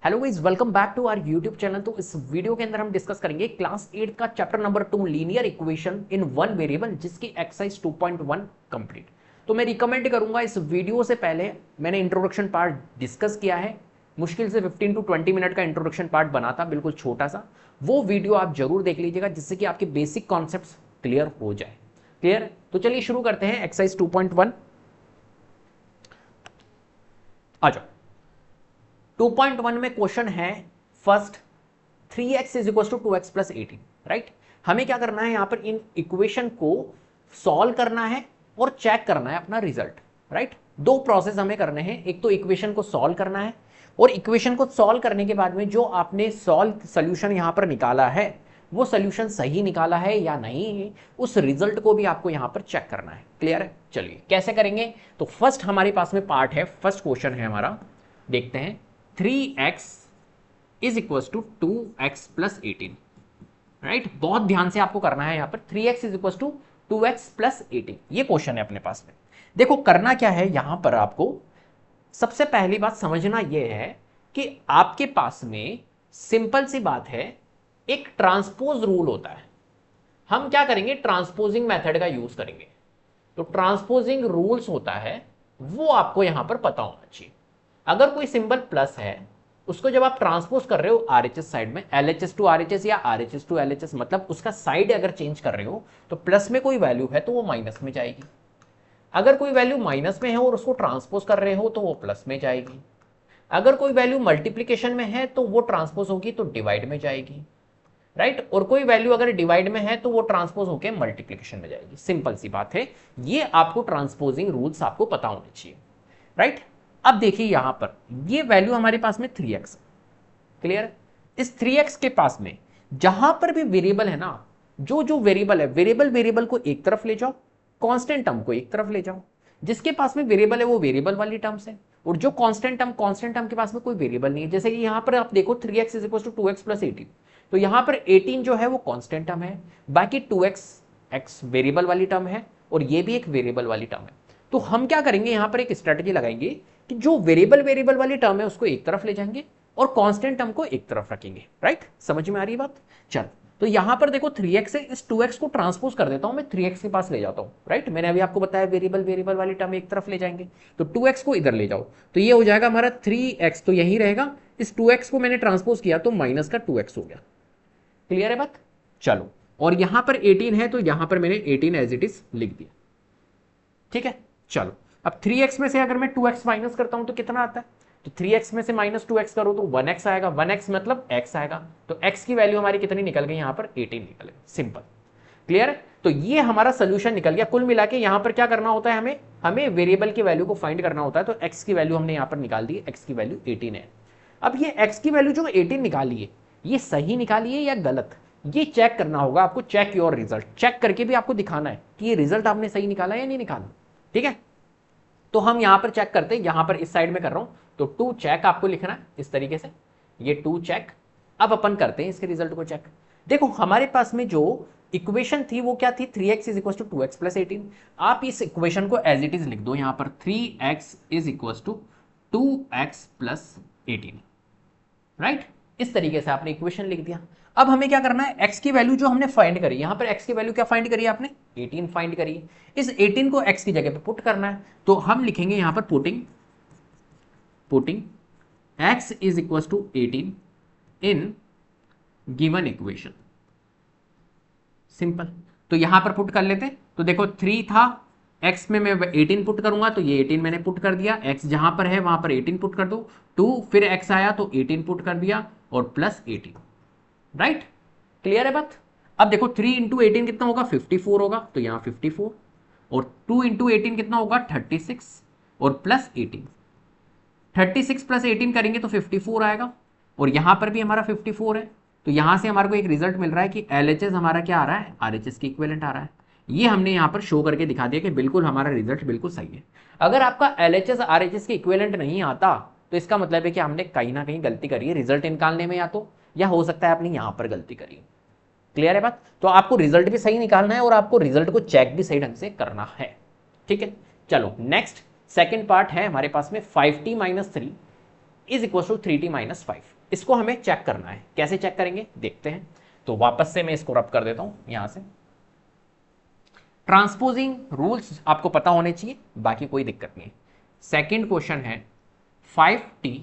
Hello guys, welcome back to our YouTube channel. तो इस video के अंदर हम डिस्कस करेंगे क्लास 8 का chapter number 2 linear equation in one variable, जिसकी एक्सरसाइज 2.1 कंप्लीट। तो मैं रिकमेंड करूंगा, इस वीडियो से पहले मैंने इंट्रोडक्शन पार्ट डिस्कस किया है, मुश्किल से 15 टू 20 मिनट का इंट्रोडक्शन पार्ट बना था, बिल्कुल छोटा सा। वो वीडियो आप जरूर देख लीजिएगा, जिससे कि आपके बेसिक कॉन्सेप्ट क्लियर हो जाए। क्लियर? तो चलिए शुरू करते हैं एक्सरसाइज 2.1। आ जाओ। 2.1 में क्वेश्चन है first, 3x is equal to 2x plus 18। Right, हमें क्या करना है यहां पर, इन इक्वेशन को सॉल्व करना है और चेक करना है अपना रिजल्ट। राइट, दो प्रोसेस हमें करने हैं, एक तो इक्वेशन को सॉल्व करना है, और इक्वेशन को सॉल्व करने के बाद में जो आपने सॉल्व सोल्यूशन यहां पर निकाला है वो सोल्यूशन सही निकाला है या नहीं, उस रिजल्ट को भी आपको यहां पर चेक करना है। क्लियर है? चलिए कैसे करेंगे। तो फर्स्ट हमारे पास में पार्ट है, फर्स्ट क्वेश्चन है हमारा, देखते हैं। 3x is equal to 2x plus 18। Right, बहुत ध्यान से आपको करना है यहां पर। 3x is equal to 2x plus 18, ये क्वेश्चन है अपने पास में। देखो करना क्या है यहां पर, आपको सबसे पहली बात समझना यह है कि आपके पास में सिंपल सी बात है, एक ट्रांसपोज रूल होता है। हम क्या करेंगे, ट्रांसपोजिंग मेथड का यूज करेंगे। तो ट्रांसपोजिंग रूल्स होता है, वो आपको यहां पर पता होना चाहिए। अगर कोई सिंबल प्लस है, उसको जब आप ट्रांसपोज कर रहे हो आरएचएस साइड में, एलएचएस टू आरएचएस या आरएचएस टू एलएचएस, मतलब उसका साइड अगर चेंज कर रहे हो, तो प्लस में कोई वैल्यू है तो वो माइनस में जाएगी। अगर कोई वैल्यू माइनस में है और उसको ट्रांसपोज कर रहे हो तो वो प्लस में जाएगी। अगर कोई वैल्यू मल्टीप्लीकेशन में है तो वो ट्रांसपोज होगी तो डिवाइड में जाएगी। राइट, और कोई वैल्यू अगर डिवाइड में है तो वो ट्रांसपोज होकर मल्टीप्लीकेशन में जाएगी। सिंपल सी बात है, ये आपको ट्रांसपोजिंग रूल्स आपको पता होने चाहिए। राइट, अब देखिए यहां पर ये वैल्यू हमारे पास में 3x है। क्लियर? इस 3x के पास में जहां पर भी वेरिएबल है ना, जो जो वेरिएबल है, वेरिएबल को एक तरफ ले जाओ, कांस्टेंट टर्म को एक तरफ ले जाओ। जिसके पास में वेरिएबल है वो वेरिएबल वाली टर्म्स है, और जो कांस्टेंट टर्म के पास में कोई वेरिएबल नहीं है। जैसे कि यहां पर आप देखो 3x is equal to 2x plus 18, तो यहां पर 18 जो है वो कांस्टेंट टर्म है, बाकी 2x वेरिएबल वाली टर्म है, और ये भी एक वेरिएबल वाली टर्म है। तो हम क्या करेंगे, यहां पर एक स्ट्रेटजी लगाएंगे कि जो वेरिएबल वाली टर्म है उसको एक तरफ ले जाएंगे और कांस्टेंट टर्म को एक तरफ रखेंगे। राइट, समझ में आ रही है बात? चल, तो यहां पर देखो 3x से इस 2x को ट्रांसपोज कर देता हूं, मैं 3x के पास ले जाता हूं। राइट, मैंने अभी आपको बताया वेरिएबल वाली टर्म एक तरफ ले जाएंगे, तो 2x को इधर ले जाओ, तो ये हो जाएगा हमारा 3x, तो यही रहेगा। इस 2x को मैंने ट्रांसपोज किया तो माइनस का 2x हो गया। क्लियर है बात? चलो, और यहां पर 18 है तो यहां पर मैंने 18 एज इट इज लिख दिया। ठीक है, चलो अब 3x में से अगर मैं 2x माइनस करता हूं तो कितना आता है, तो 3x में से माइनस 2x करो तो 1x आएगा। 1x मतलब x आएगा, तो x की वैल्यू हमारी कितनी निकल गई, यहां पर 18 निकल गई। सिंपल। क्लियर है? तो ये हमारा सोल्यूशन निकल गया। कुल मिला के यहां पर क्या करना होता है, हमें वेरिएबल की वैल्यू को फाइंड करना होता है। तो x की वैल्यू हमने यहां पर निकाल दी, x की वैल्यू 18 है। अब ये x की वैल्यू जो 18 निकाली है, ये सही निकाली है या गलत, ये चेक करना होगा आपको। चेक योर रिजल्ट, चेक करके भी आपको दिखाना है कि ये रिजल्ट आपने सही निकाला या नहीं निकाला। ठीक है, तो हम यहां पर चेक करते हैं, यहां पर इस साइड में कर रहा हूं, तो 2 चेक आपको लिखना है इस तरीके से, ये 2 चेक। अब अपन करते हैं इसके रिजल्ट को चेक। देखो हमारे पास में जो इक्वेशन थी वो क्या थी, 3x is equal to 2x plus 18। आप इस इक्वेशन को एज इट इज लिख दो यहां पर, 3x is equal to 2x plus 18। Right, इस तरीके से आपने इक्वेशन लिख दिया। अब हमें क्या करना है, x की वैल्यू जो हमने फाइंड करी, यहां पर x की वैल्यू क्या फाइंड करी आपने, 18 फाइंड करी। इस 18 को x की जगह पे पुट करना है, तो हम लिखेंगे यहां पर putting x is equal to 18 in given equation. Simple, तो यहां पर पुट कर लेते। तो देखो 3 था, x में मैं 18 पुट करूंगा, तो ये 18 मैंने पुट कर दिया। x जहां पर है वहां पर 18 पुट कर दो, 2 फिर x आया तो 18 पुट कर दिया, और प्लस 18। राइट, क्लियर है बात? अब देखो 3 इंटू 18 कितना होगा, 54 होगा, तो यहां 54, और 2 इंटू 18 कितना होगा, 36, और प्लस 18। 36 प्लस 18 करेंगे तो 54 आएगा, और यहां पर भी हमारा 54 है। तो यहां से हमारे को एक रिजल्ट मिल रहा है कि एलएचएस हमारा क्या आ रहा है, आरएचएस की इक्विवेलेंट आ रहा है। ये हमने यहां पर शो करके दिखा दिया कि बिल्कुल हमारा रिजल्ट बिल्कुल सही है। अगर आपका एलएचएस आरएचएस की इक्विवेलेंट नहीं आता तो इसका मतलब है कि हमने कहीं ना कहीं गलती करी है रिजल्ट निकालने में, या हो सकता है आपने यहां पर गलती करी। क्लियर है बात? तो आपको रिजल्ट भी सही निकालना है और आपको रिजल्ट को चेक भी सही ढंग से करना है। ठीक है, चलो नेक्स्ट सेकंड पार्ट है हमारे पास में 5t minus 3 is equal to 3t minus 5। इसको हमें चेक करना है, कैसे चेक करेंगे देखते हैं। तो वापस से मैं इसको रब कर देता हूं यहां से। ट्रांसपोजिंग रूल्स आपको पता होने चाहिए, बाकी कोई दिक्कत नहीं। सेकेंड क्वेश्चन है 5t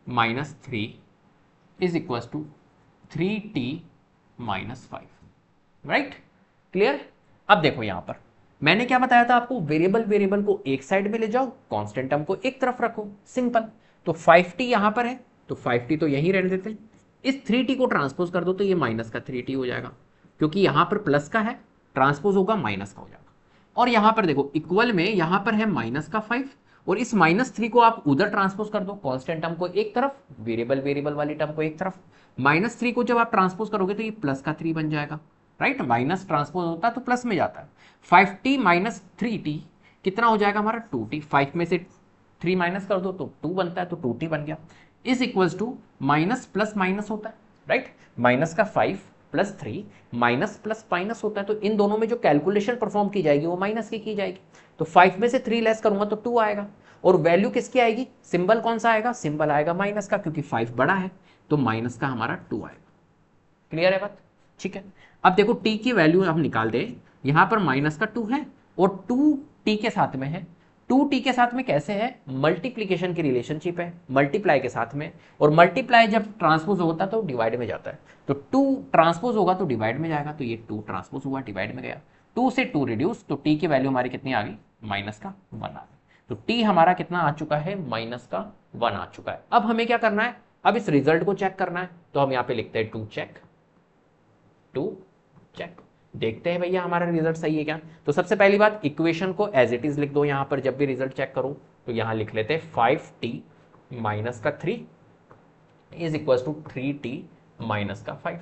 minus 3 is equal to 3t minus 5, right, clear. अब देखो यहां पर मैंने क्या बताया था आपको, वेरिएबल को एक साइड में ले जाओ, कांस्टेंट टर्म को एक तरफ रखो, सिंपल। तो 5t यहां पर है तो 5t तो यही रहने देते हैं। इस 3t को ट्रांसपोज कर दो तो ये माइनस का 3t हो जाएगा, क्योंकि यहां पर प्लस का है, ट्रांसपोज होगा माइनस का हो जाएगा। और यहां पर देखो इक्वल में यहां पर है माइनस का 5, और इस -3 को आप उधर ट्रांसपोज कर दो, कांस्टेंट टर्म को एक तरफ, वेरिएबल वाली टर्म को एक तरफ। -3 को जब आप ट्रांसपोज करोगे तो ये प्लस का 3 बन जाएगा, राइट, माइनस ट्रांसपोज होता है तो प्लस में जाता है। 5t माइनस 3t कितना हो जाएगा हमारा 2t, 5 में से 3 माइनस कर दो तो 2 बनता है, तो 2t बन गया। Is equals to minus plus minus होता है, राइट, माइनस का 5 प्लस 3 माइनस प्लस माइनस होता है, तो इन दोनों में जो कैलकुलेशन परफॉर्म की जाएगी वो माइनस की जाएगी। तो 5 में से 3 लेस करूंगा तो 2 आएगा, और वैल्यू किसकी आएगी, सिंबल कौन सा आएगा, सिंबल आएगा माइनस का, क्योंकि 5 बड़ा है तो माइनस का हमारा 2 आएगा। क्लियर है बात, ठीक है। अब देखो t की वैल्यू हम निकाल दे, यहां पर माइनस का 2 है और 2t के साथ में है। 2t के साथ में कैसे है, मल्टीप्लीकेशन की रिलेशनशिप है, मल्टीप्लाई के साथ में, और मल्टीप्लाई जब ट्रांसपोज होता है तो डिवाइड में जाता है, तो 2 ट्रांसपोज होगा तो डिवाइड में जाएगा, तो ये 2 ट्रांसपोज हुआ डिवाइड में गया, 2 से 2 रिड्यूस, तो t की वैल्यू हमारी कितनी आ गई, माइनस का 1 आ गई। तो t हमारा कितना आ चुका है, माइनस का 1 आ चुका है। अब हमें क्या करना है, अब इस रिजल्ट को चेक करना है, तो हम यहाँ पे लिखते हैं टू चेक, देखते हैं भैया हमारा रिजल्ट सही है क्या। तो सबसे पहली बात, इक्वेशन को एज इट इज लिख दो, यहां पर जब भी रिजल्ट चेक करो तो यहां लिख लेते हैं 5t माइनस का 3 is equal to 3t minus का 5।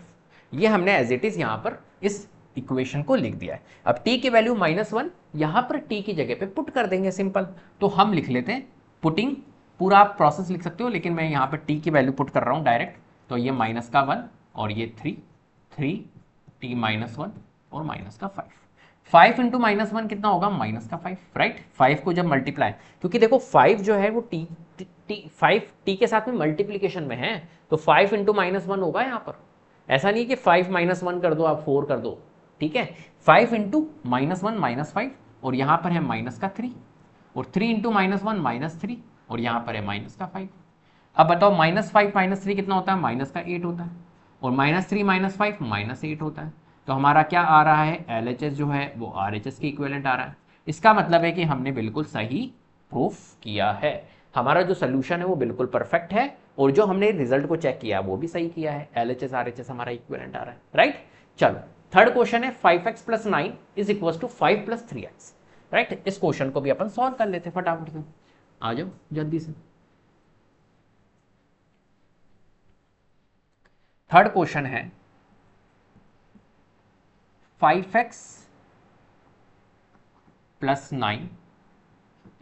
ये हमने एज इट इज यहां पर इस इक्वेशन को लिख दिया है। अब t की वैल्यू -1, यहां पर t की जगह पे पुट कर देंगे, सिंपल। तो हम लिख लेते हैं पुटिंग, पूरा आप प्रोसेस लिख सकते हो, लेकिन मैं यहां पर t की वैल्यू पुट कर रहा हूं डायरेक्ट। तो ये माइनस का 1 और ये 3t माइनस 1 और माइनस का 5 इंटू -1 कितना होगा, माइनस का 5, राइट। 5 को जब मल्टीप्लाई, क्योंकि देखो 5 जो है वो फाइव टी के साथ में मल्टीप्लीकेशन में है, तो 5 इंटू -1 होगा यहाँ पर। ऐसा नहीं कि 5 -1 कर दो आप 4 कर दो, ठीक है। 5 इंटू -1 -5, और यहाँ पर है माइनस का 3, और 3 इंटू -1 -3, और यहाँ पर है माइनस का 5। अब बताओ -5 -3 कितना होता है, माइनस का 8 होता है, और -3 -5 -8 होता है। तो हमारा क्या आ रहा है, LHS जो है वो RHS के इक्विवेलेंट आ रहा है। इसका मतलब है कि हमने बिल्कुल सही प्रूफ किया है, हमारा जो सोल्यूशन है वो बिल्कुल परफेक्ट है, और जो हमने रिजल्ट को चेक किया वो भी सही किया है, LHS RHS हमारा इक्विवेलेंट आ रहा है, राइट। चलो थर्ड क्वेश्चन है 5x plus 9 is equal to 5 plus 3x, right. इस क्वेश्चन को भी अपन सॉल्व कर लेते फटाफट से, आ जाओ जल्दी से। थर्ड क्वेश्चन है 5x plus 9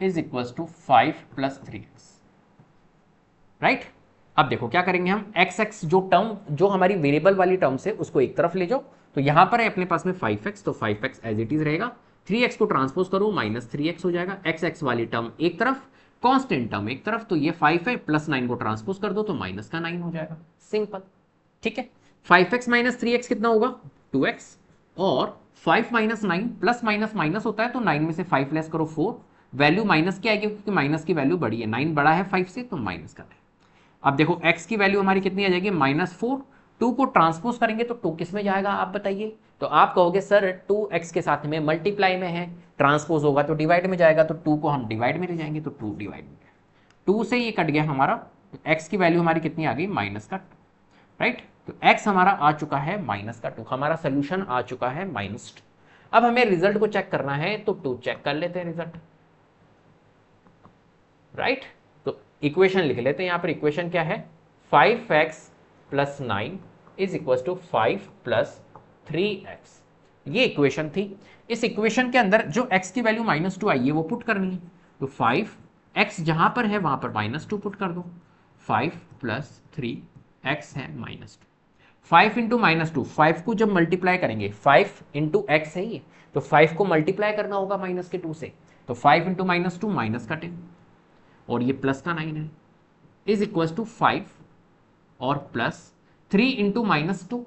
is equal to 5 plus 3x, right. अब देखो क्या करेंगे हम, x जो टर्म, जो हमारी वेरिएबल वाली टर्म से उसको एक तरफ ले जाओ, तो यहां पर है अपने पास में 5x, तो 5x एज इट इज रहेगा, 3x को ट्रांसपोज करो -3x हो जाएगा, x वाली टर्म एक तरफ, कांस्टेंट टर्म एक तरफ, तो ये 5 है, प्लस 9 को ट्रांसपोज कर दो तो माइनस का 9 हो जाएगा, सिंपल, ठीक है। 5x माइनस 3x कितना होगा, 2x, और 5 माइनस 9 प्लस माइनस माइनस होता है, तो 9 में से 5 लेस करो 4, वैल्यू माइनस की आएगी क्योंकि माइनस की वैल्यू बड़ी है, 9 बड़ा है 5 से, तो माइनस का 9। अब देखो x की वैल्यू हमारी कितनी आ जाएगी, -4, 2 को ट्रांसपोज करेंगे तो 2 किस में जाएगा आप बताइए, तो आप कहोगे सर 2x के साथ में मल्टीप्लाई में है, ट्रांसपोज होगा तो डिवाइड में जाएगा, तो 2 को हम डिवाइड में ले जाएंगे, तो 2 डिवाइड में, 2 से ये कट गया हमारा, तो x की वैल्यू हमारी कितनी आ गई, माइनस का 2, राइट। तो x हमारा आ चुका है माइनस का 2, हमारा सोल्यूशन आ चुका है -2। अब हमें रिजल्ट को चेक करना है, तो 2 चेक कर लेते हैं रिजल्ट, राइट। तो इक्वेशन लिख लेते हैं, यहां पर इक्वेशन क्या है, 5x plus 9 is equal to 5 plus 3x, ये इक्वेशन थी। इस इक्वेशन के अंदर जो x की वैल्यू -2 आई है वो पुट करनी है, तो 5x जहां पर है वहां पर -2 पुट कर दो, 5 प्लस 3x है -2, 5 इंटू -2, 5 को जब मल्टीप्लाई करेंगे, 5 इंटू एक्स है ये, तो 5 को मल्टीप्लाई करना होगा -2 से, तो 5 इंटू -2 माइनस का 10, और ये प्लस का 9 है, इज इक्वल टू 5 और प्लस 3 इंटू -2,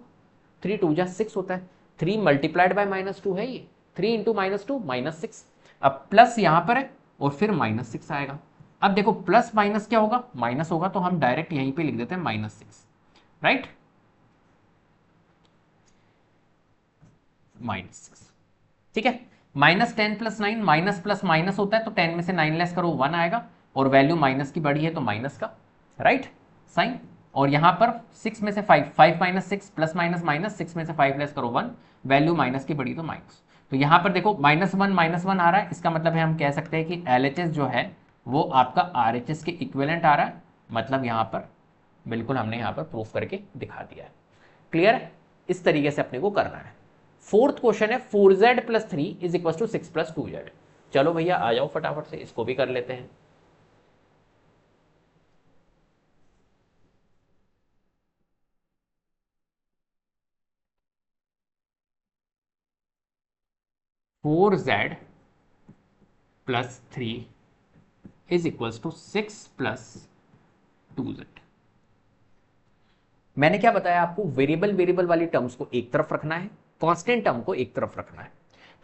3 2 जा 6 होता है, 3 मल्टीप्लाइड बाय -2 है ये, 3 इंटू -2 -6। अब प्लस यहां पर है और फिर -6 आएगा। अब देखो प्लस माइनस क्या होगा, माइनस होगा, तो हम डायरेक्ट यहीं पे लिख देते हैं -6, राइट, -6, ठीक है। -10 + 9, माइनस प्लस माइनस होता है, तो 10 में से 9 लेस करो 1 आएगा, और वैल्यू माइनस की बड़ी है तो माइनस का, राइट, साइन। और यहां पर 6 में से 5, 5 - 6 प्लस माइनस माइनस, 6 में से 5 लेस करो 1, वैल्यू माइनस की बड़ी तो माइनस। तो यहां पर देखो -1 आ रहा है, इसका मतलब है हम कह सकते हैं कि LHS जो है वो आपका RHS के इक्विवेलेंट आ रहा है, मतलब यहां पर बिल्कुल हमने यहां पर प्रूफ करके दिखा दिया है। क्लियर है, इस तरीके से अपने को करना है। फोर्थ क्वेश्चन है 4z + 3 = 6 + 2z। चलो भैया आ जाओ फटाफट से, इसको भी कर लेते हैं। Four Z plus 3 = 6 + 2z। मैंने क्या बताया आपको, वेरिएबल वेरिएबल वाली टर्म्स को एक तरफ रखना है, कांस्टेंट टर्म को एक तरफ रखना है।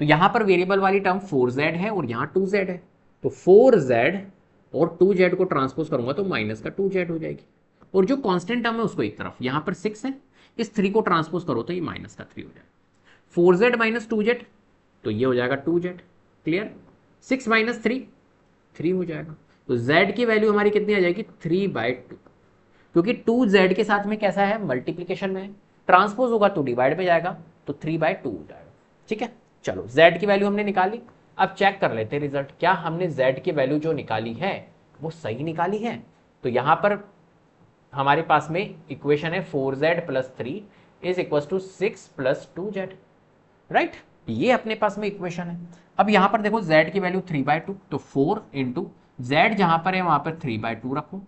तो यहां पर वेरिएबल वाली टर्म 4z है और यहां 2z है, तो 4z और 2z को ट्रांसपोज करूंगा तो माइनस का 2z हो जाएगी। और जो कांस्टेंट टर्म है उसको एक तरफ, यहां पर 6 है, इस 3 को ट्रांसपोज करो तो ये माइनस का 3 हो जाएगा। 4z - 2z तो ये हो जाएगा 2z। क्लियर, 6 - 3 3 हो जाएगा। तो z की वैल्यू हमारी कितनी आ जाएगी, 3/2, क्योंकि 2z के साथ में कैसा है, मल्टीप्लीकेशन में है, ट्रांसपोज होगा तो डिवाइड में जाएगा, तो 3/2 हो जाएगा। ठीक है, चलो z की वैल्यू हमने निकाली। अब चेक कर लेते हैं रिजल्ट, क्या हमने z की वैल्यू जो निकाली है वो सही निकाली है। तो यहां पर हमारे पास में इक्वेशन है 4z + 3 = 6 + 2z, राइट, ये अपने पास में इक्वेशन है। अब यहां पर देखो z की वैल्यू 3/2, तो 4 इंटू z जहां पर है वहां पर 3/2 रखो,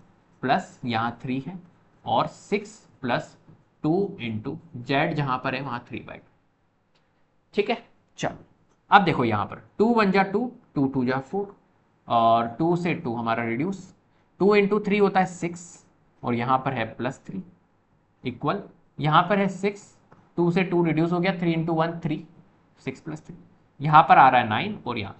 प्लस यहां 3 है, और 6 + 2 इंटू z जहां पर है वहां 3/2। ठीक है, चलो अब देखो यहां पर 2 1 जा 2, 2 2 जा 4, और 2 से 2 हमारा रिड्यूस, 2 इंटू 3 होता है 6, और यहां पर है +3 इक्वल, यहां पर है 6, 2 से 2 रिड्यूस हो गया, 3 इंटू 1 3, 6 + 3, यहां पर आ रहा है 9, और यहां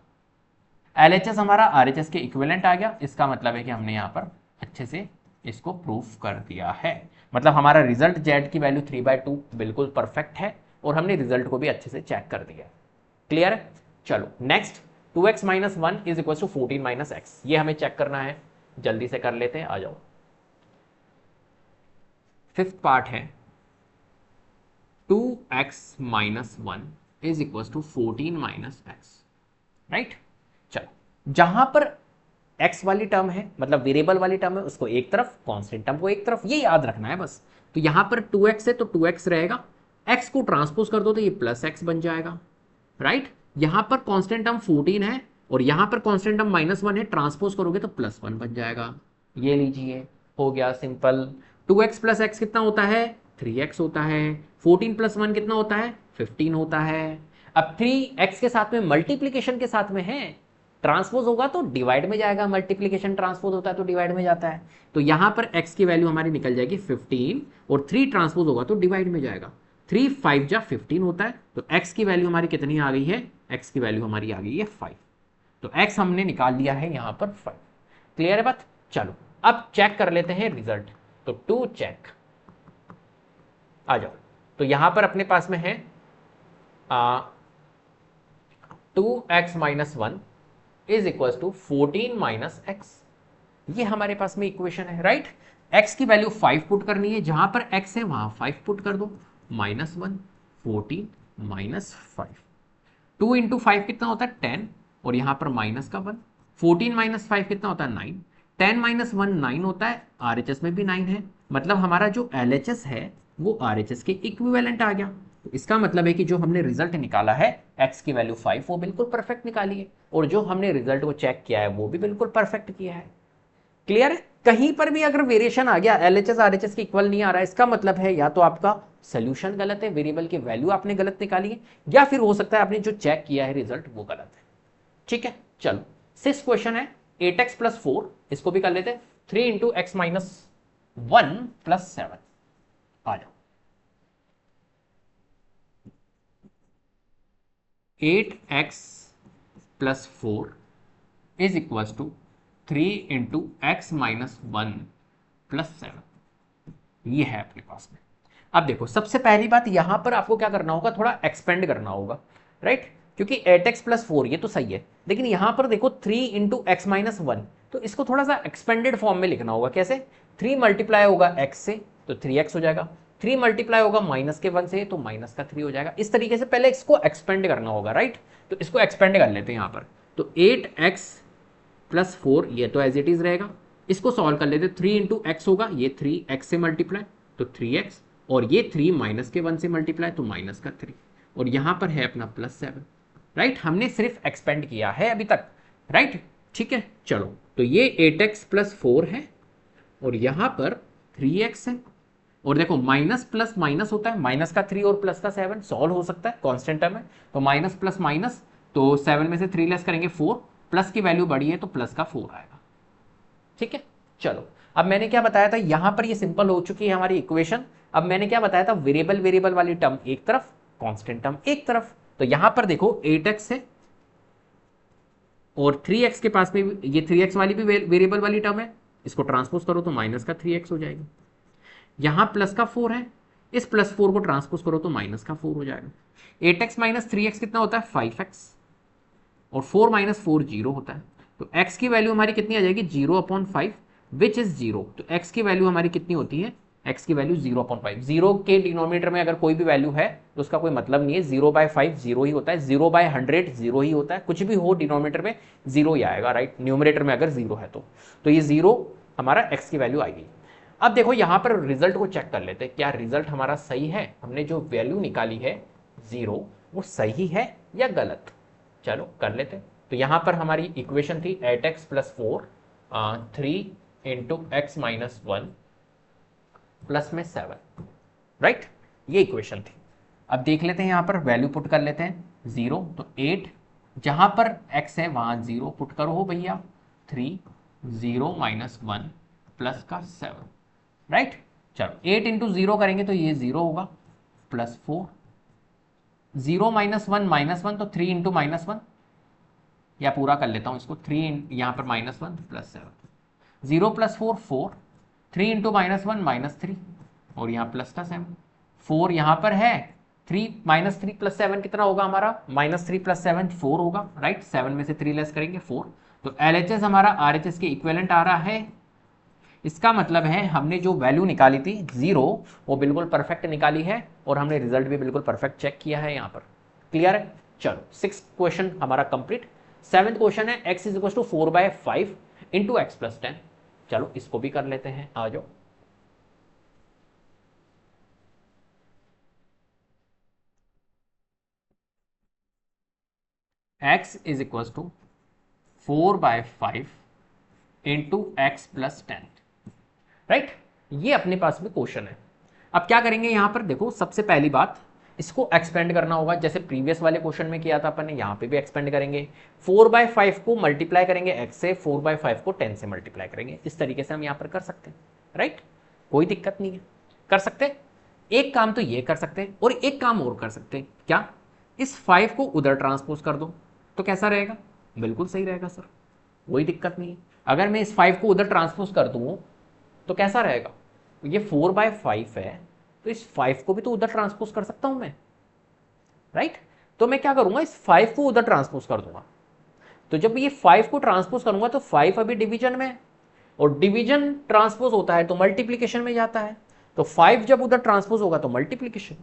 LHS हमारा RHS के इक्विवेलेंट आ गया। इसका मतलब है कि हमने यहां पर अच्छे से इसको प्रूफ कर दिया है, मतलब हमारा रिजल्ट z की वैल्यू 3/2 बिल्कुल परफेक्ट है, और हमने रिजल्ट को भी अच्छे से चेक कर दिया। क्लियर है, चलो नेक्स्ट 2x - 1 = 14 - x, ये हमें चेक करना है, जल्दी से कर लेते हैं, आ जाओ। फिफ्थ पार्ट है 2x - 1 = 14 - x, राइट। चलो जहां पर x वाली टर्म है, मतलब वेरिएबल वाली टर्म है, उसको एक तरफ, कांस्टेंट टर्म को एक तरफ, ये याद रखना है बस। तो यहां पर 2x है तो 2x रहेगा, x को ट्रांसपोज कर दो तो ये +x बन जाएगा, राइट। यहां पर कांस्टेंट टर्म 14 है और यहां पर कांस्टेंट टर्म -1 है, ट्रांसपोज करोगे तो +1 बन जाएगा। ये लीजिए, हो गया सिंपल। 2x + x कितना होता है, 3x होता है। 14 + 1 कितना होता है, 15 होता है। अब 3x के साथ में मल्टीप्लीकेशन के साथ में है, ट्रांसपोज होगा तो डिवाइड में जाएगा, मल्टीप्लीकेशन ट्रांसपोज होता है तो डिवाइड में जाता है। तो यहां पर x की वैल्यू हमारी निकल जाएगी 15, और 3 ट्रांसपोज होगा तो डिवाइड में जाएगा, 3 5 जा 15 होता है। तो x की वैल्यू हमारी कितनी आ गई है, x की वैल्यू हमारी आ गई है 5। तो x हमने निकाल लिया है यहां पर 5। क्लियर है बात, चलो अब चेक कर लेते हैं रिजल्ट। तो टू चेक, आ जाओ। तो यहां पर अपने पास में है 2x - 1 = 14 - x, ये हमारे पास में इक्वेशन है, राइट। x की वैल्यू 5 पुट करनी है, जहां पर x है वहां 5 पुट कर दो, -1 14 - 5, 2 इंटू 5 कितना होता है 10, और यहां पर माइनस का 1, 14 - 5 कितना होता है 9, 10 - 1 9 होता है, RHS में भी 9 है, मतलब हमारा जो LHS है वो RHS के इक्विवेलेंट आ गया। तो इसका मतलब है कि जो हमने रिजल्ट निकाला है x की वैल्यू 5 वो बिल्कुल परफेक्ट निकाली है, और जो हमने रिजल्ट को चेक किया है वो भी बिल्कुल परफेक्ट किया है। क्लियर है, कहीं पर भी अगर वेरिएशन आ गया, LHS RHS के इक्वल नहीं आ रहा है, इसका मतलब है या तो आपका सोल्यूशन गलत है, वेरिएबल की वैल्यू आपने गलत निकाली है, या फिर हो सकता है आपने जो चेक किया है रिजल्ट वो गलत है। ठीक है, चलो 6 क्वेश्चन है 8x + 4, इसको भी कर लेते हैं। 3 इंटू एक्स माइनस 1 प्लस 7, आ जाओ 8x plus 4 is equal to 3 into x minus 1 plus 7, ये है अपने पास में। अब देखो सबसे पहली बात यहां पर आपको क्या करना होगा, थोड़ा एक्सपेंड करना होगा, राइट, क्योंकि 8x प्लस 4 ये तो सही है, लेकिन यहां पर देखो 3 इंटू एक्स माइनस 1, तो इसको थोड़ा सा एक्सपेंडेड फॉर्म में लिखना होगा। कैसे? 3 मल्टीप्लाई होगा x से तो 3x हो जाएगा, 3 मल्टीप्लाई होगा माइनस के 1 से तो माइनस का 3 हो जाएगा। इस तरीके से पहले इसको एक्सपेंड करना होगा, राइट, तो इसको एक्सपेंड कर लेते हैं यहां पर। तो 8x प्लस 4 ये तो एज इट इज रहेगा, इसको सॉल्व कर लेते, 3 इंटू एक्स होगा, ये 3x से मल्टीप्लाई तो 3x, और ये 3 माइनस के 1 से मल्टीप्लाई तो माइनस का 3, और यहां पर है अपना प्लस 7, राइट। हमने सिर्फ एक्सपेंड किया है अभी तक, राइट, ठीक है। चलो तो ये 8x प्लस 4 है और यहां पर 3x है, और देखो माइनस प्लस माइनस होता है, माइनस का 3 और प्लस का 7 सॉल्व हो सकता है, कांस्टेंट टर्म है, तो माइनस प्लस माइनस, तो 7 में से 3 लेस करेंगे 4, प्लस की वैल्यू बड़ी है तो प्लस का 4 आएगा, ठीक है। चलो अब मैंने क्या बताया था, यहां पर ये सिंपल हो चुकी है हमारी इक्वेशन। अब मैंने क्या बताया था, वेरिएबल वेरिएबल वाली टर्म एक तरफ, कांस्टेंट टर्म एक तरफ। तो यहां पर देखो 8x है और 3x के पास में ये 3x वाली भी वेरिएबल वाली टर्म है, इसको ट्रांसपोज करो तो माइनस का 3x हो जाएगा। यहां प्लस का 4 है, इस प्लस 4 को ट्रांसपोज करो तो माइनस का 4 हो जाएगा। 8x माइनस 3x कितना होता है, 5x, और 4 माइनस 4 0 होता है, तो x की वैल्यू हमारी कितनी आ जाएगी, 0/5 विच इज 0। तो x की वैल्यू हमारी कितनी होती है, x की वैल्यू 0/5। 0 के डिनोमिनेटर में अगर कोई भी वैल्यू है तो उसका कोई मतलब नहीं है, 0/5 0 ही होता है, 0/100 0 ही होता है, कुछ भी हो डिनोमिनेटर में 0 ही आएगा, राइट, न्यूमरेटर में अगर 0 है तो ये 0 हमारा x की वैल्यू आएगी। अब देखो यहां पर रिजल्ट को चेक कर लेते हैं, क्या रिजल्ट हमारा सही है, हमने जो वैल्यू निकाली है 0 वो सही है या गलत, चलो कर लेते। तो यहां पर हमारी इक्वेशन थी 8x plus 4 3 into x minus 1 plus में 7, राइट, ये इक्वेशन थी। अब देख लेते हैं यहां पर वैल्यू पुट कर लेते हैं, 0 तो 8, जहां पर x है वहां 0 पुट करो हो भैया, 3 0 माइनस 1 प्लस का 7, राइट। चलो 8 इंटू 0 करेंगे तो ये 0 होगा, प्लस 4, 0 माइनस 1 माइनस 1 तो 3 इंटू माइनस 1, या पूरा कर लेता हूं इसको, 3 यहां पर minus 1 plus 7, 0 plus 4 4, 3 into minus 1 minus 3, और यहाँ प्लस का 7, 4 यहाँ पर है, 3 माइनस 3 प्लस 7 कितना होगा हमारा, माइनस 3 प्लस 7 4 होगा, राइट, 7 में से 3 लेस करेंगे 4, तो LHS हमारा RHS के इक्विवेलेंट आ रहा है। इसका मतलब है हमने जो वैल्यू निकाली थी 0 वो बिल्कुल परफेक्ट निकाली है, और हमने रिजल्ट भी बिल्कुल परफेक्ट चेक किया है यहाँ पर, क्लियर है। चलो 6th क्वेश्चन हमारा कंप्लीट। 7th क्वेश्चन है x is equal to 4/5 into x plus 10। चलो इसको भी कर लेते हैं, आ जाओ। x is equal to 4/5 into x plus 10, right, ये अपने पास में क्वेश्चन है। अब क्या करेंगे यहां पर देखो, सबसे पहली बात इसको एक्सपेंड करना होगा, जैसे प्रीवियस वाले क्वेश्चन में किया था अपन ने, यहां पे भी एक्सपेंड करेंगे। 4/5 को मल्टीप्लाई करेंगे x से, 4/5 को 10 से मल्टीप्लाई करेंगे, इस तरीके से हम यहां पर कर सकते हैं, राइट, कोई दिक्कत नहीं है, कर सकते हैं। एक काम तो ये कर सकते हैं, और एक काम और कर सकते हैं, क्या, इस 5 को उधर ट्रांसपोज कर दो तो कैसा रहेगा, बिल्कुल सही रहेगा सर, कोई दिक्कत नहीं है। अगर मैं इस 5 को उधर ट्रांसपोज कर दूं तो कैसा रहेगा, ये 4/5 है, तो इस 5 को भी तो उधर ट्रांसपोज कर सकता हूं मैं, राइट। तो मैं क्या करूंगा, इस 5 को उधर ट्रांसपोज कर दूंगा, तो जब ये 5 को ट्रांसपोज करूंगा तो 5 अभी डिवीजन में है, और डिवीजन ट्रांसपोज होता है तो मल्टीप्लीकेशन में जाता है, तो 5 जब उधर ट्रांसपोज होगा तो मल्टीप्लीकेशन,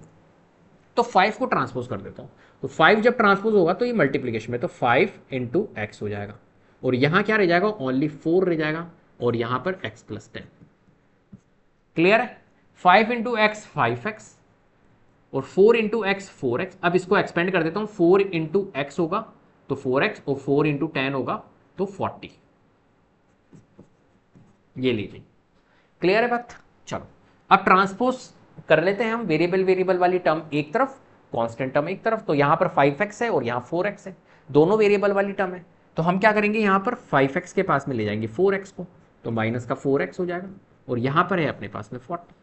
तो 5 को ट्रांसपोज कर देता हूं, तो 5 जब ट्रांसपोज होगा तो ये मल्टीप्लीकेशन में, तो 5 इंटू एक्स हो जाएगा, और यहां क्या रह जाएगा, ओनली 4 रह जाएगा, और यहां पर x प्लस 10, क्लियर है। 5 इंटू एक्स 5x, और 4 इंटू एक्स 4x। अब इसको एक्सपेंड कर देता हूं, 4 इंटू एक्स होगा तो 4x, और 4 इंटू 10 होगा तो 40, ये लीजिए, क्लियर है बात। चलो अब ट्रांसपोज कर लेते हैं हम, वेरिएबल वेरिएबल वाली टर्म एक तरफ, कांस्टेंट टर्म एक तरफ, तो यहां पर 5x है और यहां 4x है, दोनों वेरिएबल वाली टर्म है, तो हम क्या करेंगे, यहां पर 5x के पास में ले जाएंगे 4x को, तो माइनस का 4x हो जाएगा, और यहां पर है अपने पास में 40।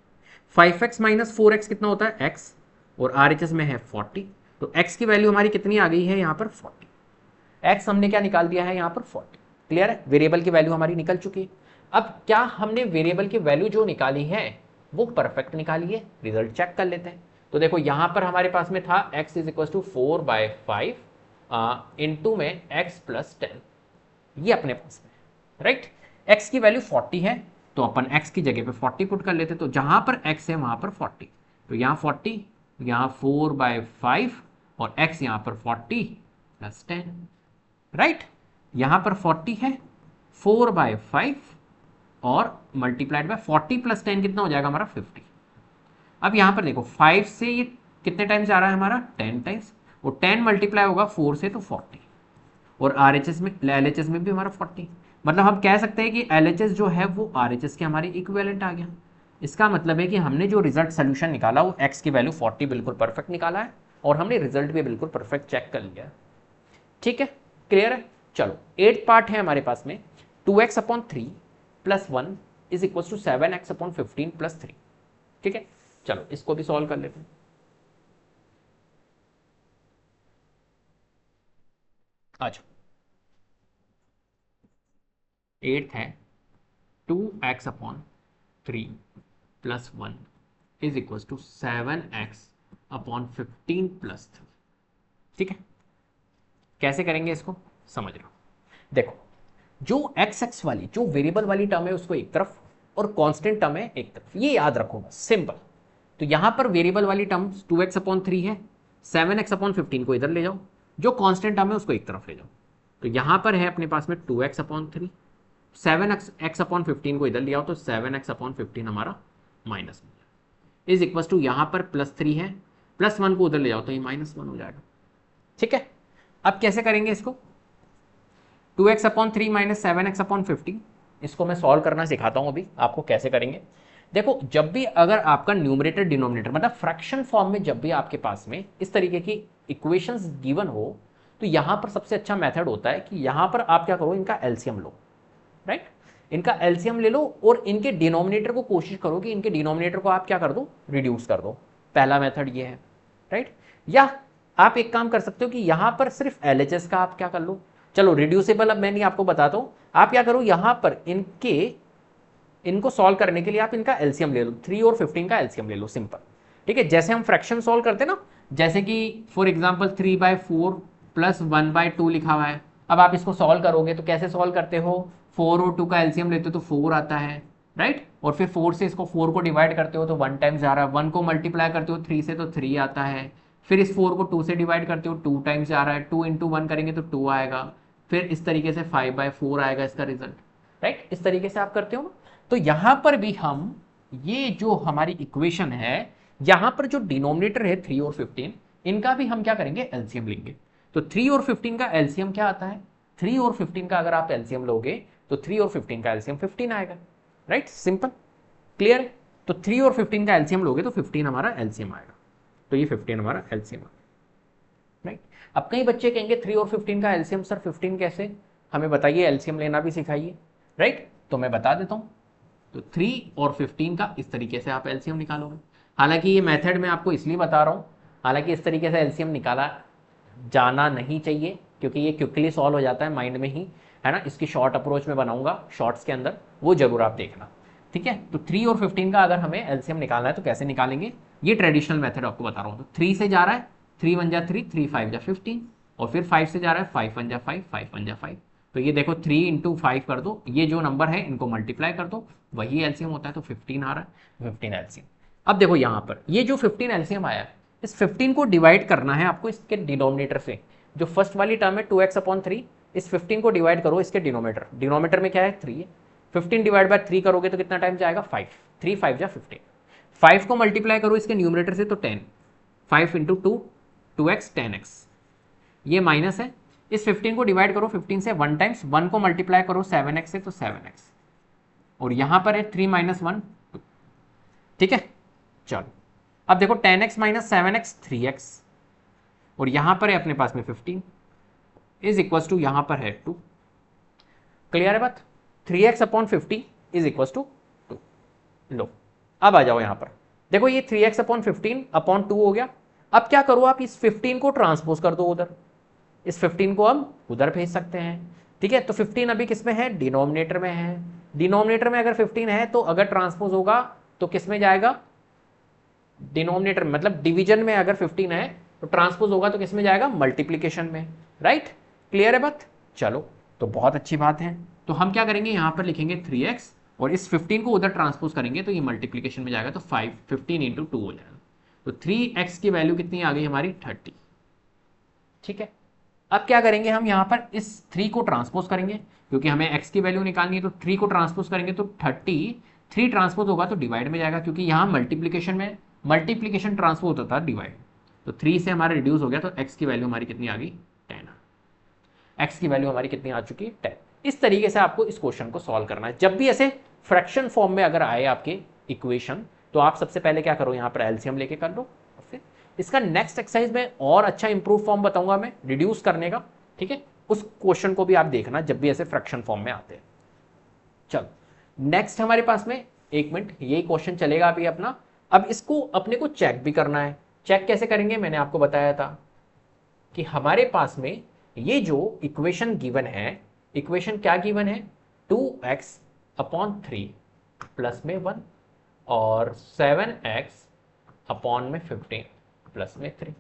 5x माइनस 4x कितना होता है x, और RHS में है 40, तो x की वैल्यू हमारी कितनी आ गई है यहाँ पर 40। x हमने क्या निकाल दिया है यहाँ पर 40। क्लियर है, वेरिएबल की वैल्यू हमारी निकल चुकी है। अब क्या हमने वेरिएबल की वैल्यू जो निकाली है वो परफेक्ट निकाली है, रिजल्ट चेक कर लेते हैं। तो देखो यहां पर हमारे पास में था x is equal to 4/5 into में x प्लस 10, ये अपने पास में, राइट। x की वैल्यू 40 है, तो अपन x की जगह पे 40 पुट कर लेते, तो जहां पर x है वहां पर 40, तो यहां 40, यहां 4/5 और x यहां पर 40 प्लस 10, राइट। यहां पर 40 है, 4/5 और मल्टीप्लाइड बाय 40 प्लस 10 कितना हो जाएगा हमारा 50। अब यहां पर देखो 5 से ये कितने टाइम्स जा रहा है हमारा 10 टाइम्स, वो 10 मल्टीप्लाई होगा 4 से तो 40, और RHS में LHS में भी हमारा 40, मतलब हम कह सकते हैं कि LHS जो है वो RHS के हमारे इक्विवेलेंट आ गया। इसका मतलब है कि हमने जो रिजल्ट सोल्यूशन निकाला वो x की वैल्यू 40 बिल्कुल परफेक्ट निकाला है, और हमने रिजल्ट भी बिल्कुल परफेक्ट चेक कर लिया है। ठीक है, क्लियर है। चलो 8th पार्ट है हमारे पास में, 2x/3 plus 1 is equal to 7x/15 plus 3। ठीक है, चलो इसको भी सॉल्व कर लेते हैं। अच्छा 8th है 2x/3 plus 1 is equal to 7x/15 plus 3। ठीक है, कैसे करेंगे इसको समझ लो। देखो जो x वाली जो वेरिएबल वाली टर्म है उसको एक तरफ, और कांस्टेंट टर्म है एक तरफ, ये याद रखो बस, सिंपल। तो यहां पर वेरिएबल वाली टर्म 2x/3 है, 7x/15 को इधर ले जाओ, जो कांस्टेंट टर्म है उसको एक तरफ ले जाओ। तो यहां पर है अपने पास में 2x/3, 7x/15 को इधर ले आओ, तो 7x/15 हमारा माइनस में इज इक्वल टू यहां पर +3 है, +1 को उधर ले जाओ तो ये -1 हो जाएगा। ठीक है, अब कैसे करेंगे इसको, 2x/3 माइनस 7x/15, इसको मैं सॉल्व करना सिखाता हूं अभी आपको कैसे करेंगे। देखो जब भी अगर आपका न्यूमरेटर डिनोमिनेटर मतलब फ्रैक्शन फॉर्म में जब भी आपके पास में इस तरीके की इक्वेशंस गिवन हो, तो यहां पर सबसे अच्छा मेथड होता है कि यहां पर आप क्या करो, इनका एलसीएम लो, राइट। इनका एलसीएम ले लो और इनके डिनोमिनेटर को कोशिश करो कि इनके डिनोमिनेटर को आप क्या कर दो, रिड्यूस कर दो। पहला मेथड ये है, राइट। या आप एक काम कर सकते हो कि यहां पर सिर्फ एलएचएस का आप क्या कर लो, चलो रिड्यूसेबल अब मैं नहीं आपको बताता हूं, आप क्या करो यहां पर इनको सॉल्व करने के लिए आप इनका एलसीएम ले लो, 3 और 15 का एलसीएम ले लो, सिंपल। ठीक है, जैसे हम फ्रैक्शन सॉल्व करते ना, जैसे कि फॉर एग्जांपल 3/4 प्लस 1/2 लिखा हुआ है। अब आप इसको सॉल्व करोगे तो कैसे सॉल्व करते हो, 4 और 2 का एलसीएम लेते हो तो 4 आता है, राइट। और फिर 4 से इसको 4 को डिवाइड करते हो तो 1 टाइम्स आ रहा है, 1 को मल्टीप्लाई करते हो 3 से तो 3 आता है, फिर इस 4 को 2 से डिवाइड करते हो 2 टाइम्स आ रहा है, 2 × 1 करेंगे तो 2 आएगा, फिर इस तरीके से 5/4 आएगा इसका रिजल्ट, राइट। इस तरीके से आप करते हो ना। तो यहां पर भी हम ये जो हमारी इक्वेशन है, यहां पर जो डिनोमिनेटर है 3 और 15, इनका भी हम क्या करेंगे, एलसीएम लेंगे। तो 3 और 15 का एलसीएम क्या आता है, 3 और 15 का अगर आप एलसीएम लोगे तो 3 और 15 का एलसीएम 15 आएगा, राइट, सिंपल, क्लियर है। तो 3 और 15 का एलसीएम लोगे तो 15 हमारा एलसीएम आएगा, तो ये 15 हमारा एलसीएम आएगा, राइट। अब कई बच्चे कहेंगे 3 और 15 का एलसीएम सर 15 कैसे, हमें बताइए, एलसीएम लेना भी सिखाइए, राइट। तो मैं बता देता हूं, तो 3 और 15 का इस तरीके से आप एलसीएम निकालोगे। हालांकि ये मेथड मैं आपको इसलिए बता रहा हूं, हालांकि इस तरीके से एलसीएम निकाला जाना नहीं चाहिए क्योंकि ये क्विकली सॉल्व हो जाता है माइंड में ही, है ना। इसकी शॉर्ट अप्रोच में बनाऊंगा शॉर्ट्स के अंदर, वो जरूर आप देखना, ठीक है। तो 3 और 15 का अगर हमें एलसीएम निकालना है तो कैसे निकालेंगे, ये ट्रेडिशनल मेथड आपको बता रहा हूँ। तो 3 से जा रहा है, 3 × 1 = 3, 3 × 5 = 15, और फिर 5 से जा रहा है, 5 × 1 = 5, 5 × 1 = 5। तो ये देखो 3 × 5 कर दो, ये जो नंबर है इनको मल्टीप्लाई कर दो, वही एलसीएम होता है, तो 15 आ रहा है, 15 एलसीएम। अब देखो यहाँ पर ये जो 15 एलसीएम आया, इस 15 को डिवाइड करना है आपको इसके डिनोमिनेटर से। जो फर्स्ट वाली टर्म है 2x/3, इस 15 को डिवाइड करो इसके डिनोमिनेटर, डिनोमिनेटर में क्या है 3 है, 15 डिवाइड बाय 3 करोगे तो कितना टाइम जाएगा 5, 3 × 5 = 15। 5 को मल्टीप्लाई करो इसके न्यूमरेटर से तो 10, 5 × 2 2x 10x, ये माइनस है। इस 15 को डिवाइड करो 15 से 1 टाइम्स, 1 को मल्टीप्लाई करो 7x से तो 7x, और यहां पर है 3 - 1 2, ठीक है। चलो अब देखो 10x - 7x 3x, और यहां पर है अपने पास में 15 इज इक्वल टू यहां पर है 2, क्लियर है बात, 3x upon 50 is equal to 2। लो अब आ जाओ यहां पर, देखो ये 3x अपॉन 15 अपॉन 2 हो गया। अब क्या करो, आप इस 15 को ट्रांसपोज कर दो उधर, इस 15 को हम उधर भेज सकते हैं। ठीक है, तो 15 अभी किस में है, डिनोमिनेटर में है। डिनोमिनेटर में अगर 15 है तो अगर ट्रांसपोज होगा तो किस में जाएगा, डिनोमिनेटर मतलब डिवीजन में अगर 15 है तो ट्रांसपोज होगा तो किस में जाएगा, मल्टीप्लीकेशन में। राइट, क्लियर है बात? चलो तो बहुत अच्छी बात है। तो हम क्या करेंगे, यहां पर लिखेंगे 3x और इस 15 को उधर ट्रांसपोज करेंगे तो ये मल्टीप्लीकेशन में जाएगा, तो 15 इंटू 2 हो जाएगा। तो 3x की वैल्यू कितनी आ गई हमारी, 30। ठीक है, अब क्या करेंगे हम, यहां पर इस 3 को ट्रांसपोज करेंगे क्योंकि हमें x की वैल्यू निकालनी है, तो 3 को ट्रांसपोज करेंगे तो 3 ट्रांसपोज होगा तो डिवाइड में जाएगा, क्योंकि यहां मल्टीप्लीकेशन में मल्टीप्लीकेशन ट्रांसपोज होता था डिवाइड। तो 3 से हमारा रिड्यूस हो गया, तो x की वैल्यू हमारी कितनी आ गई, 10। x की वैल्यू हमारी कितनी आ चुकी है, 10। इस तरीके से आपको इस क्वेश्चन को सॉल्व करना है। जब भी ऐसे फ्रैक्शन फॉर्म में अगर आए आपके इक्वेशन, तो आप सबसे पहले क्या करो, यहां पर एलसीएम लेके कर लो। फिर इसका नेक्स्ट एक्सरसाइज में और अच्छा इंप्रूव फॉर्म बताऊंगा मैं रिड्यूस करने का। ठीक है, उस क्वेश्चन को भी आप देखना जब भी ऐसे फ्रैक्शन फॉर्म में आते हैं। चलो नेक्स्ट हमारे पास में, एक मिनट, यही क्वेश्चन चलेगा अभी अपना। अब इसको अपने को चेक भी करना है। चेक कैसे करेंगे, मैंने आपको बताया था कि हमारे पास में ये जो इक्वेशन गिवन है, इक्वेशन क्या गिवन है, 2x अपॉन 3 प्लस में 1 और 7x अपॉन में 15 प्लस में 3,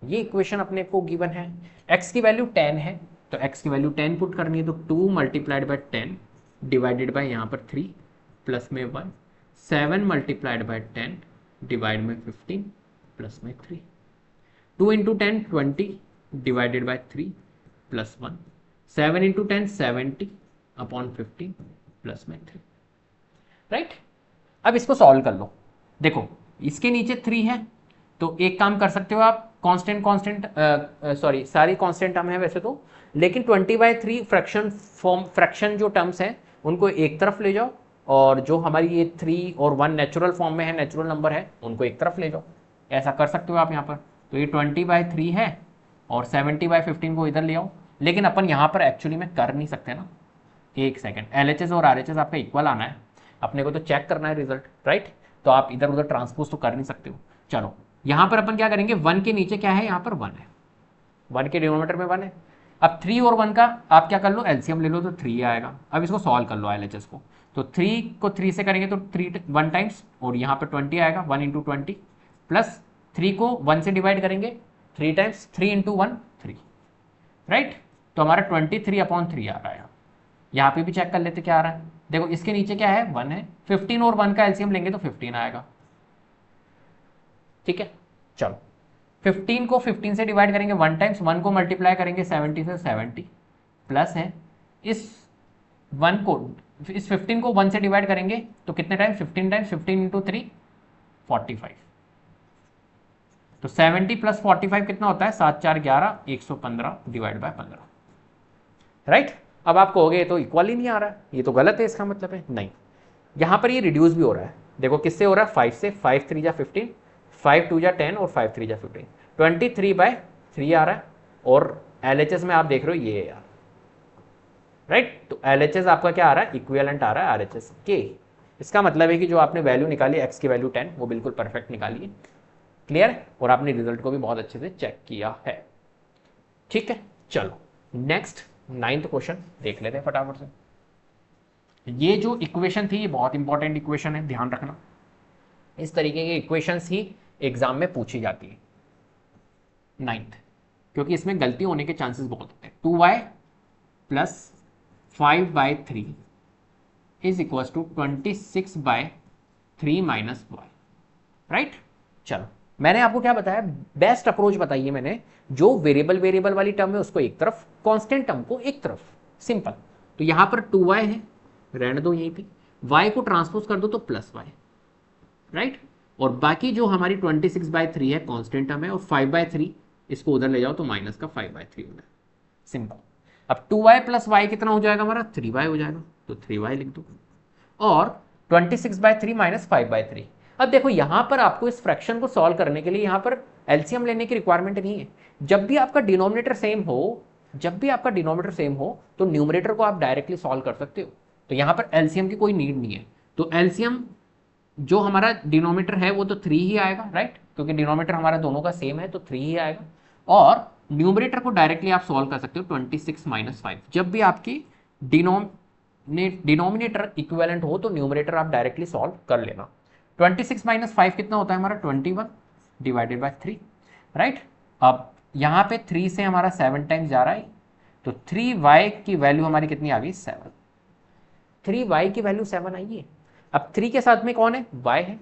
ये इक्वेशन अपने को गिवन है। x की वैल्यू 10 है तो x की वैल्यू 10 पुट करनी है, तो 2 मल्टीप्लाइड बाय 10 डिवाइडेड बाय यहाँ पर 3 प्लस में 1, 7 मल्टीप्लाइड बाय 10 डिवाइड में 15 प्लस में 3, 2 into 10 20 divided by 3 plus 1, 7 into 10 70 upon 15 plus में 3। राइट, अब इसको सॉल्व कर लो। देखो इसके नीचे 3 है तो एक काम कर सकते हो आप, सॉरी सारी कांस्टेंट टर्म है वैसे तो, लेकिन 20/3 फ्रैक्शन जो टर्म्स हैं उनको एक तरफ ले जाओ, और जो हमारी ये 3 और 1 नेचुरल फॉर्म में है, नेचुरल नंबर है, उनको एक तरफ ले जाओ। ऐसा कर सकते हो आप यहाँ पर। तो ये 20/3 है और 70/15 को इधर ले आओ, लेकिन अपन यहाँ पर एक्चुअली में कर नहीं सकते ना। एक सेकेंड, LHS और RHS आपका इक्वल आना है, अपने को तो चेक करना है रिजल्ट। राइट, तो आप इधर उधर ट्रांसपोज तो कर नहीं सकते हो। चलो यहां पर अपन क्या करेंगे, 1 के नीचे क्या है, यहां पर 1 है, 1 के डिनोमिनेटर में 1 है। अब 3 और 1 का आप क्या कर लो, एलसीएम ले लो, तो 3 आएगा। अब इसको सॉल्व कर लो LHS को, तो 3 को 3 से करेंगे तो 1 टाइम्स, और यहाँ पर 20 आएगा, 1 इंटू 20, प्लस 3 को 1 से डिवाइड करेंगे 3 टाइम्स, 3 इंटू 1 3। राइट, तो हमारा 23/3 आ रहा है। यहाँ पे भी चेक कर लेते क्या आ रहा है। देखो इसके नीचे क्या है, 1 है, 15 और 1 का एलसीएम लेंगे तो 15 आएगा। ठीक है, चलो 15 को 15 से डिवाइड करेंगे 1 टाइम्स, 1 को मल्टीप्लाई करेंगे 70 से 70, प्लस है इस 1 को, इस 15 को 1 से डिवाइड करेंगे तो कितने टाइम्स, 15 टाइम्स, 15 इंटू 3 45, तो 70 प्लस 45 कितना होता है, 7 4 11, 115 डिवाइड बाय 15। राइट, अब आप कहोगे ये तो इक्वल ही नहीं आ रहा है, ये तो गलत है, इसका मतलब है नहीं, यहां पर ये रिड्यूस भी हो रहा है। देखो किससे हो रहा है, 5 से, 5 3 जा 15, 5 2 जा 10 और 5 3 जा 15, 23/3 आ रहा है। और LHS में आप देख रहे हो ये है यार। राइट, तो LHS आपका क्या आ रहा है, इक्विवेलेंट आ रहा है RHS के। इसका मतलब है कि जो आपने वैल्यू निकाली x की वैल्यू 10, वो बिल्कुल परफेक्ट निकाली है। क्लियर, और आपने रिजल्ट को भी बहुत अच्छे से चेक किया है। ठीक है, चलो नेक्स्ट 9th क्वेश्चन देख लेते हैं फटाफट से। ये जो इक्वेशन थी ये बहुत इंपॉर्टेंट इक्वेशन है, ध्यान रखना। इस तरीके की इक्वेशंस ही एग्जाम में पूछी जाती है 9th, क्योंकि इसमें गलती होने के चांसेस बहुत होते हैं। 2y plus 5/3 is equal to 26/3 minus y। Right, चलो मैंने आपको क्या बताया, बेस्ट अप्रोच बताई है मैंने, जो वेरिएबल वाली टर्म है उसको एक तरफ, कांस्टेंट टर्म को एक तरफ, सिंपल। तो यहां पर 2y है, रहने दो यहीं पे, y को ट्रांसपोज कर दो तो प्लस y। राइट, और बाकी जो हमारी 26/3 है कांस्टेंट टर्म है, और 5/3 इसको उधर ले जाओ तो माइनस का 5/3 हो जाए, सिंपल। अब 2y प्लस y कितना हो जाएगा हमारा, 3y हो जाएगा, तो 3y लिख दो, और 26/3 माइनस 5/3। अब देखो यहां पर आपको इस फ्रैक्शन को सॉल्व करने के लिए यहां पर एलसीएम लेने की रिक्वायरमेंट नहीं है। जब भी आपका डिनोमिनेटर सेम हो, तो न्यूमरेटर को आप डायरेक्टली सॉल्व कर सकते हो। तो यहाँ पर एलसीएम की कोई नीड नहीं है, तो एलसीएम जो हमारा डिनोमीटर है वो तो 3 ही आएगा, राइट, क्योंकि डिनोमीटर हमारा दोनों का सेम है तो 3 ही आएगा। और न्यूमरेटर को डायरेक्टली आप सॉल्व कर सकते हो 26 माइनस 5। जब भी आपकी डिनोमिनेटर इक्विवेलेंट हो तो न्यूमरेटर आप डायरेक्टली सॉल्व कर लेना। 26 माइनस 5 कितना होता है हमारा 21 डिवाइडेड बाय 3, राइट। अब यहाँ पे 3 से हमारा 7 टाइम्स जा रहा है, तो 3y की वैल्यू हमारी कितनी आ गई 7। 3y की वैल्यू 7 आई है। अब 3 के साथ में कौन है, y है,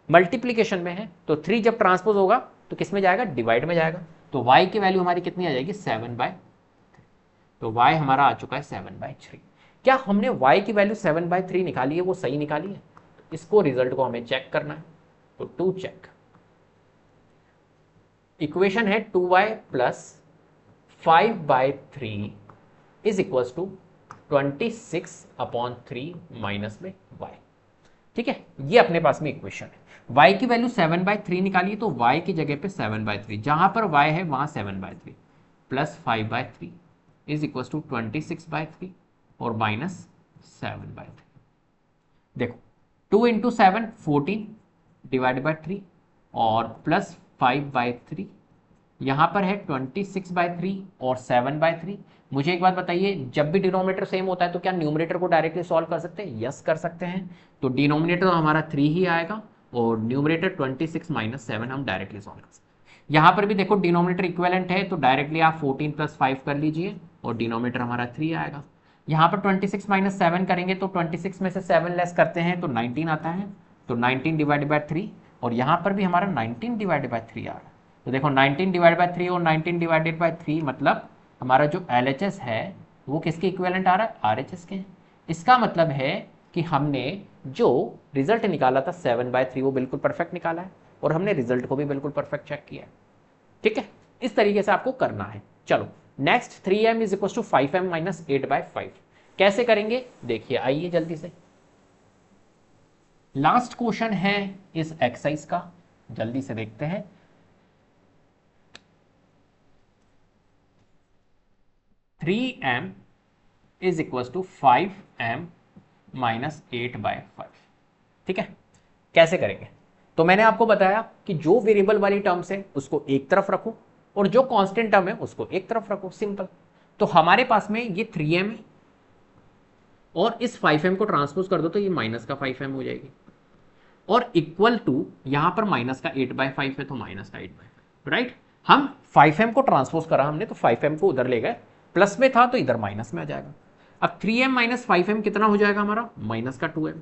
मल्टीप्लीकेशन में है, तो 3 जब ट्रांसपोज होगा तो किस में जाएगा, डिवाइड में जाएगा, तो y की वैल्यू हमारी कितनी आ जाएगी 7/3। तो y हमारा आ चुका है 7/3। क्या हमने y की वैल्यू 7/3 निकाली है, वो सही निकाली है? तो इसको रिजल्ट को हमें चेक करना है, तो टू चेक। इक्वेशन है 2y plus 5/3 is equal to 26/3 minus में y। ठीक है, ये अपने पास में इक्वेशन है। y की वैल्यू 7/3 निकालिए, तो y की जगह पे 7/3, जहां पर y है वहां 7/3 प्लस 5/3 इज इक्वल टू 26/3 और माइनस 7/3। देखो 2 इंटू 7 14 डिवाइड बाय 3 और प्लस 5/3, यहां पर है 26/3 और 7/3। मुझे एक बात बताइए, जब भी डिनोमिनेटर सेम होता है तो क्या न्यूमरेटर को डायरेक्टली सॉल्व कर सकते हैं? यस कर सकते हैं। तो डिनोमिनेटर तो हमारा 3 ही आएगा और न्यूमरेटर 26 माइनस 7 हम डायरेक्टली सॉल्व कर सकते हैं। यहां पर भी देखो डिनोमिनेटर इक्विवेलेंट है, तो डायरेक्टली आप 14 प्लस 5 कर लीजिए और डिनोमिनेटर हमारा 3 आएगा। यहाँ पर 26 माइनस 7 करेंगे तो 26 में से 7 लेस करते हैं तो 19 आता है, तो 19 डिवाइड बाय 3, और यहाँ पर भी हमारा 19 डिवाइड बाय 3 आ रहा है। तो देखो 19 डिवाइड बाय 3 और 19 डिवाइडेड बाय 3, मतलब हमारा जो LHS है वो किसके इक्विवेलेंट आ रहा है, RHS के। इसका मतलब है कि हमने जो रिजल्ट निकाला था 7/3 वो बिल्कुल परफेक्ट निकाला है, और हमने रिजल्ट को भी बिल्कुल परफेक्ट चेक किया है। ठीक है, इस तरीके से आपको करना है। चलो next 3m is equal to 5m minus 8/5 कैसे करेंगे, देखिए आइए जल्दी से। लास्ट क्वेश्चन है इस एक्सरसाइज का, जल्दी से देखते हैं। m is equal to 5m minus 8/5। ठीक है, कैसे करेंगे? तो मैंने आपको बताया कि जो वेरिएबल वाली टर्म्स है उसको एक तरफ रखो और जो कांस्टेंट टर्म है उसको एक तरफ रखो, सिंपल। तो हमारे पास में ये 3m है और इस 5m को ट्रांसपोज कर दो तो ये माइनस का 5m हो जाएगी, और इक्वल टू यहां पर माइनस का 8/5 है तो माइनस का 8/5, राइट। हम 5m को ट्रांसपोज करा हमने, तो 5m को उधर ले गए, प्लस में था तो इधर माइनस में आ जाएगा। अब 3m माइनस 5m कितना हो जाएगा हमारा, माइनस का 2m,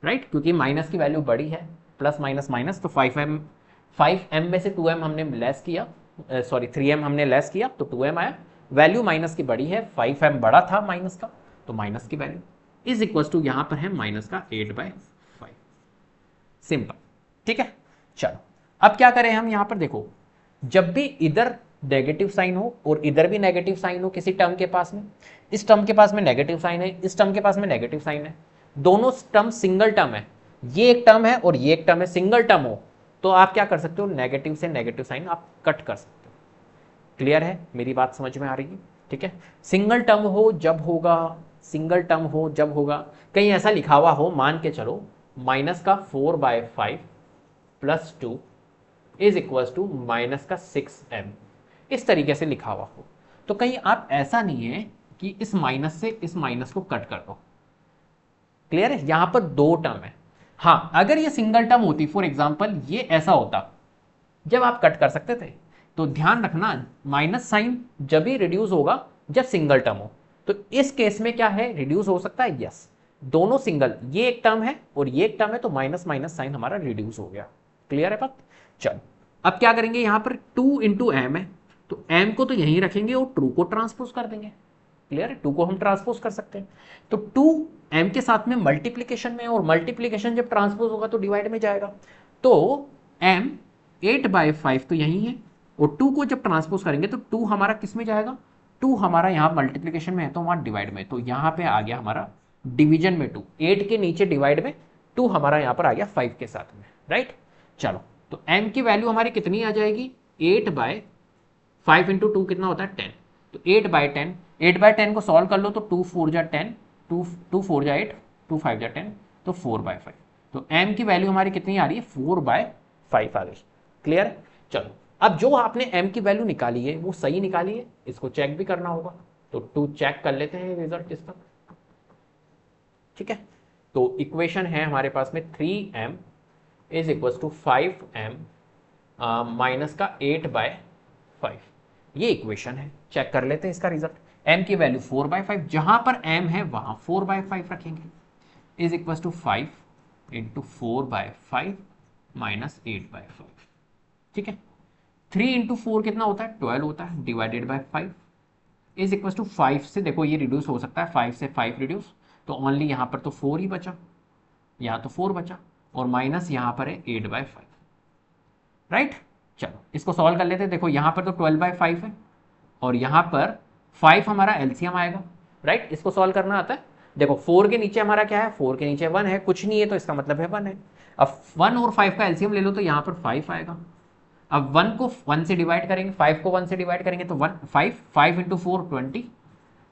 राइट, क्योंकि माइनस की वैल्यू बड़ी है, प्लस माइनस माइनस, तो 5m में से 2m हमने लेस किया, सॉरी 3m हमने लेस किया तो 2m आया। वैल्यू माइनस की बड़ी है, 5m बड़ा था माइनस का, तो माइनस की वैल्यू इज इक्वल टू यहां पर है माइनस का 8/5, सिंपल। ठीक है, चलो अब क्या करें हम, यहां पर देखो जब भी इधर नेगेटिव साइन हो और इधर भी नेगेटिव साइन हो किसी टर्म के पास में, इस टर्म के पास में नेगेटिव साइन है, इस टर्म के पास में नेगेटिव साइन है, दोनों टर्म सिंगल टर्म है, ये एक टर्म है और ये एक टर्म है, सिंगल टर्म हो तो आप क्या कर सकते हो, नेगेटिव से नेगेटिव साइन आप कट कर सकते हो। क्लियर है, मेरी बात समझ में आ रही है? ठीक है, सिंगल टर्म हो जब होगा, सिंगल टर्म हो जब होगा, कहीं ऐसा लिखा हुआ हो, मान के चलो माइनस का 4/5 plus 2 is equal to minus का 6m, इस तरीके से लिखा हुआ हो, तो कहीं आप ऐसा नहीं है कि इस माइनस से इस माइनस को कट कर दो। क्लियर है, यहां पर दो टर्म है। हाँ, अगर ये सिंगल टर्म होती, फॉर एग्जांपल ये ऐसा होता जब आप कट कर सकते थे, तो ध्यान रखना माइनस साइन जब भी रिड्यूस होगा जब सिंगल टर्म हो, तो इस केस में क्या है, रिड्यूस हो सकता है, यस, दोनों सिंगल, ये एक टर्म है और ये एक टर्म है, तो माइनस माइनस साइन हमारा रिड्यूस हो गया। क्लियर है बात? चलो अब क्या करेंगे, यहां पर 2 इंटू एम है, तो m को तो यहीं रखेंगे और 2 को ट्रांसपोज कर देंगे। क्लियर है, 2 को हम ट्रांसपोज कर सकते हैं, तो 2m के साथ में मल्टीप्लीकेशन में, और मल्टीप्लीकेशन जब ट्रांसपोज होगा तो डिवाइड में जाएगा, तो m 8/5 तो यही है, और 2 को जब ट्रांसपोज करेंगे तो 2 हमारा किस में जाएगा, 2 हमारा यहाँ मल्टीप्लीकेशन में है तो वहां डिवाइड में, तो यहाँ पे आ गया हमारा डिवीजन में 2, 8 के नीचे डिवाइड में 2 हमारा यहाँ पर आ गया 5 के साथ में, राइट। चलो तो m की वैल्यू हमारी कितनी आ जाएगी, 8/5 इंटू 2 कितना होता है 10, तो 8/10, 8/10 को सॉल्व कर लो तो 2 4 जा 10 टू 4 जा 8, 2 5 जा 10, तो 4/5। तो m की वैल्यू हमारी कितनी आ रही है? 4/5 आ गई। क्लियर? चलो अब जो आपने m की वैल्यू निकाली है वो सही निकाली है, इसको चेक भी करना होगा, तो 2 चेक कर लेते हैं रिजल्ट इसका। ठीक है, तो इक्वेशन है हमारे पास में 3m is equal to 5m minus का 8/5, ये इक्वेशन है। चेक कर लेते हैं इसका रिजल्ट। m की वैल्यू 4/5, जहां पर m है वहां 4/5 रखेंगे, is equal to 5 into 4/5 minus 8/5। ठीक है, 3 इंटू 4 कितना होता है? 12 होता है, divided by 5 is equal to 5 से देखो ये रिड्यूस हो सकता है, 5 से 5 रिड्यूस, तो ओनली यहां पर तो 4 ही बचा, यहां तो 4 बचा, और माइनस यहां पर है 8/5। राइट, चलो इसको सॉल्व कर लेते हैं। देखो यहां पर तो 12/5 है और यहां पर 5 हमारा एलसीएम आएगा। राइट, इसको सॉल्व करना आता है। देखो 4 के नीचे हमारा क्या है? 4 के नीचे 1 है, कुछ नहीं है, तो इसका मतलब है 1 है। अब 1 और 5 का एलसीएम ले लो तो यहां पर 5 आएगा। अब 1 को 1 से डिवाइड करेंगे, 5 को 1 से डिवाइड करेंगे तो 5 इंटू 4 20,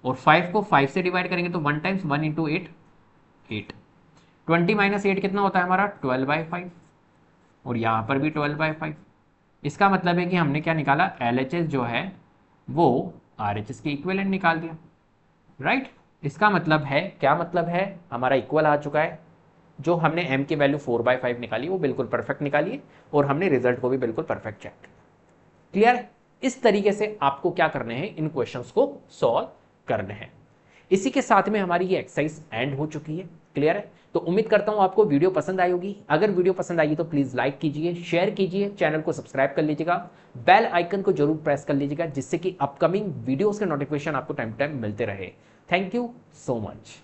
और 5 को 5 से डिवाइड करेंगे तो 1 टाइम्स 1 इंटू 8 8। 20 माइनस 8 कितना होता है हमारा? 12/5, और यहां पर भी 12/5। इसका मतलब है कि हमने क्या निकाला? LHS जो है वो RHS के इक्विवेलेंट निकाल दिया। राइट, इसका मतलब है, क्या मतलब है? हमारा इक्वल आ चुका है। जो हमने m की वैल्यू 4/5 निकाली वो बिल्कुल परफेक्ट निकाली है, और हमने रिजल्ट को भी बिल्कुल परफेक्ट चेक किया। क्लियर है? इस तरीके से आपको क्या करने हैं? इन क्वेश्चंस को सॉल्व करने हैं। इसी के साथ में हमारी ये एक्सरसाइज एंड हो चुकी है। क्लियर है? तो उम्मीद करता हूं आपको वीडियो पसंद आई होगी। अगर वीडियो पसंद आई तो प्लीज लाइक कीजिए, शेयर कीजिए, चैनल को सब्सक्राइब कर लीजिएगा, बेल आइकन को जरूर प्रेस कर लीजिएगा, जिससे कि अपकमिंग वीडियोस के नोटिफिकेशन आपको टाइम टू टाइम मिलते रहे। Thank you so much.